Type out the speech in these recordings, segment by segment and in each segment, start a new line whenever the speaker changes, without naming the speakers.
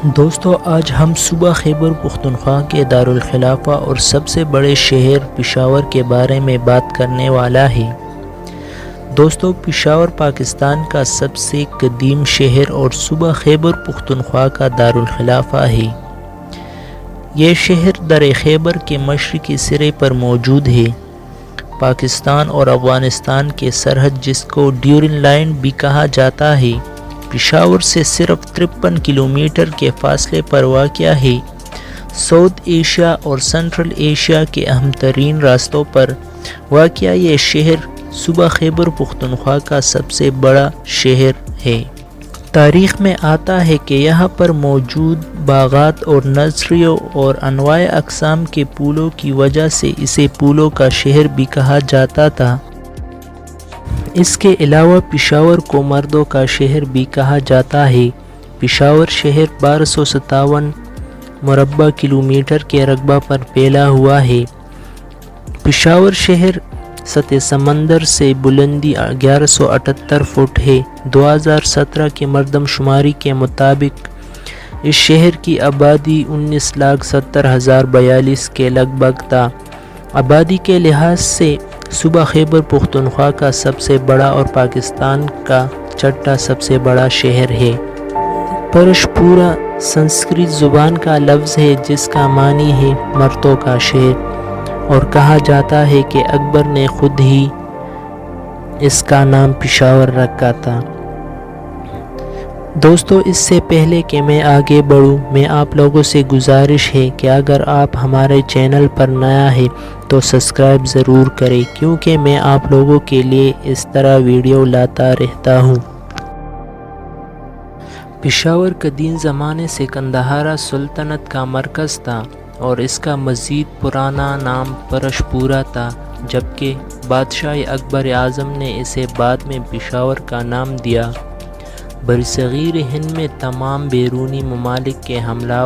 دوستو آج ہم صوبہ خیبر پختونخوا کے دارالخلافہ اور سب سے بڑے شہر پشاور کے بارے میں بات کرنے والا ہے۔ دوستو پشاور پاکستان کا سب سے قدیم شہر اور صوبہ خیبر پختونخوا کا دارالخلافہ ہے۔ یہ شہر درِ خیبر کے مشرقی سرے پر موجود ہے۔ پاکستان اور افغانستان کے سرحد جس کو ڈیورنگ لائن بھی کہا جاتا ہے، پشاور سے صرف 53 کلومیٹر کے فاصلے پر واقع ہے۔ ساؤتھ ایشیا اور سنٹرل ایشیا کے اہم ترین راستوں پر واقع یہ شہر صوبہ خیبر پختونخوا کا سب سے بڑا شہر ہے۔ تاریخ میں آتا ہے کہ یہاں پر موجود باغات اور نرسریوں اور انواع اقسام کے پھولوں کی وجہ سے اسے پھولوں کا شہر بھی کہا جاتا تھا۔ اس کے علاوہ پشاور کو مردوں کا شہر بھی کہا جاتا ہے۔ پشاور شہر 1257 مربع کلومیٹر کے رقبہ پر پھیلا ہوا ہے۔ پشاور شہر سطح سمندر سے بلندی 1178 فٹ ہے۔ 2017 کی مردم شماری کے مطابق اس شہر کی آبادی 19,70,042 کے لگ بھگ تھا۔ آبادی کے لحاظ سے صوبہ خیبر پختونخوا کا سب سے بڑا اور پاکستان کا چھٹا سب سے بڑا شہر ہے۔ پرشپورہ سنسکرت زبان کا لفظ ہے جس کا معنی ہے مردوں کا شہر، اور کہا جاتا ہے کہ اکبر نے خود ہی اس کا نام پشاور رکھا تھا۔ دوستو اس سے پہلے کہ میں آگے بڑھوں، میں آپ لوگوں سے گزارش ہے کہ اگر آپ ہمارے چینل پر نیا ہے تو سبسکرائب ضرور کریں، کیونکہ میں آپ لوگوں کے لیے اس طرح ویڈیو لاتا رہتا ہوں۔ پشاور قدیم زمانے سے قندھارا سلطنت کا مرکز تھا اور اس کا مزید پرانا نام پرشپورہ تھا، جبکہ بادشاہ اکبر اعظم نے اسے بعد میں پشاور کا نام دیا۔ برصغیر ہند میں تمام بیرونی ممالک کے حملہ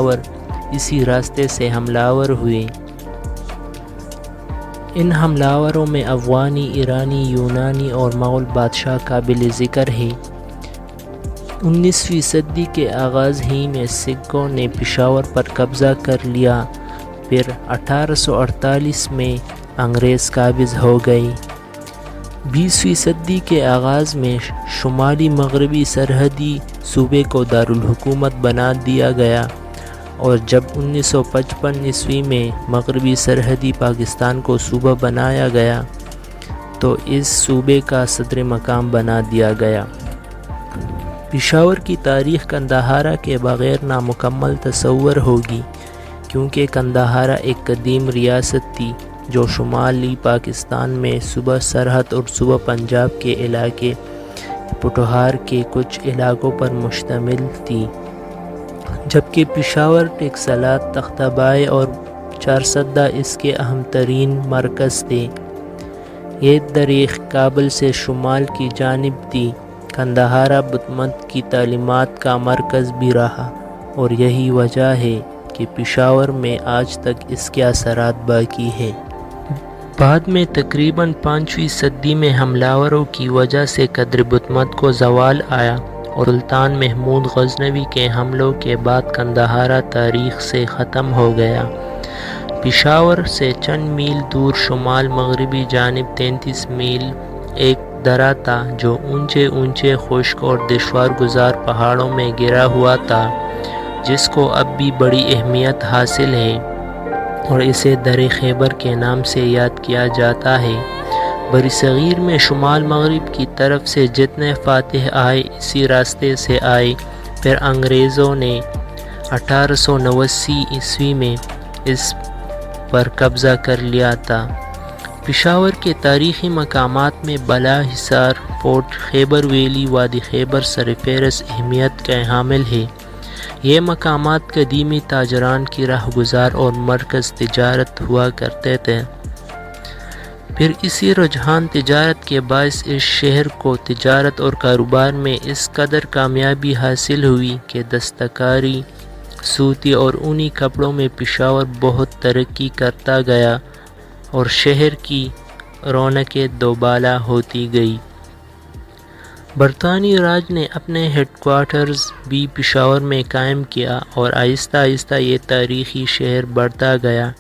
اسی راستے سے حملہ ہوئے۔ ان حملوں میں افغانی، ایرانی، یونانی اور مغل بادشاہ قابل ذکر ہیں۔ 19ویں صدی کے آغاز ہی میں سکھوں نے پشاور پر قبضہ کر لیا، پھر 1848 میں انگریز قابض ہو گئے۔ 20ویں صدی کے آغاز میں شمالی مغربی سرحدی صوبے کو دارالحکومت بنا دیا گیا، اور جب 1955 عیسوی میں مغربی سرحدی پاکستان کو صوبہ بنایا گیا تو اس صوبے کا صدر مقام بنا دیا گیا۔ پشاور کی تاریخ قندھارا کے بغیر نامکمل تصور ہوگی، کیونکہ قندھارا ایک قدیم ریاست تھی جو شمالی پاکستان میں صوبہ سرحد اور صوبہ پنجاب کے علاقے پوٹھوہار کے کچھ علاقوں پر مشتمل تھی، جبکہ پشاور ٹیکسلا، تختہ بائی اور چارسدہ اس کے اہم ترین مرکز تھے۔ یہ دریائے کابل سے شمال کی جانب تھی۔ قندھارا بدھ مت کی تعلیمات کا مرکز بھی رہا، اور یہی وجہ ہے کہ پشاور میں آج تک اس کے اثرات باقی ہیں۔ بعد میں تقریباً 5ویں صدی میں حملوں کی وجہ سے قدر بدھ مت کو زوال آیا، اور سلطان محمود غزنوی کے حملوں کے بعد قندھارا تاریخ سے ختم ہو گیا۔ پشاور سے چند میل دور شمال مغربی جانب 33 میل ایک درہ تھا جو اونچے خشک اور دشوار گزار پہاڑوں میں گھرا ہوا تھا، جس کو اب بھی بڑی اہمیت حاصل ہے اور اسے درِ خیبر کے نام سے یاد کیا جاتا ہے۔ برصغیر میں شمال مغرب کی طرف سے جتنے فاتح آئے اسی راستے سے آئے، پھر انگریزوں نے 1889 عیسوی میں اس پر قبضہ کر لیا تھا۔ پشاور کے تاریخی مقامات میں بلا حصار فورٹ، خیبر ویلی، وادی خیبر سرفہرست اہمیت کا حامل ہے۔ یہ مقامات قدیمی تاجران کی راہ گزار اور مرکز تجارت ہوا کرتے تھے۔ پھر اسی رجحان تجارت کے باعث اس شہر کو تجارت اور کاروبار میں اس قدر کامیابی حاصل ہوئی کہ دستکاری، سوتی اور اونی کپڑوں میں پشاور بہت ترقی کرتا گیا اور شہر کی رونقیں دوبالا ہوتی گئی۔ برطانوی راج نے اپنے ہیڈ کوارٹرز بھی پشاور میں قائم کیا اور آہستہ آہستہ یہ تاریخی شہر بڑھتا گیا۔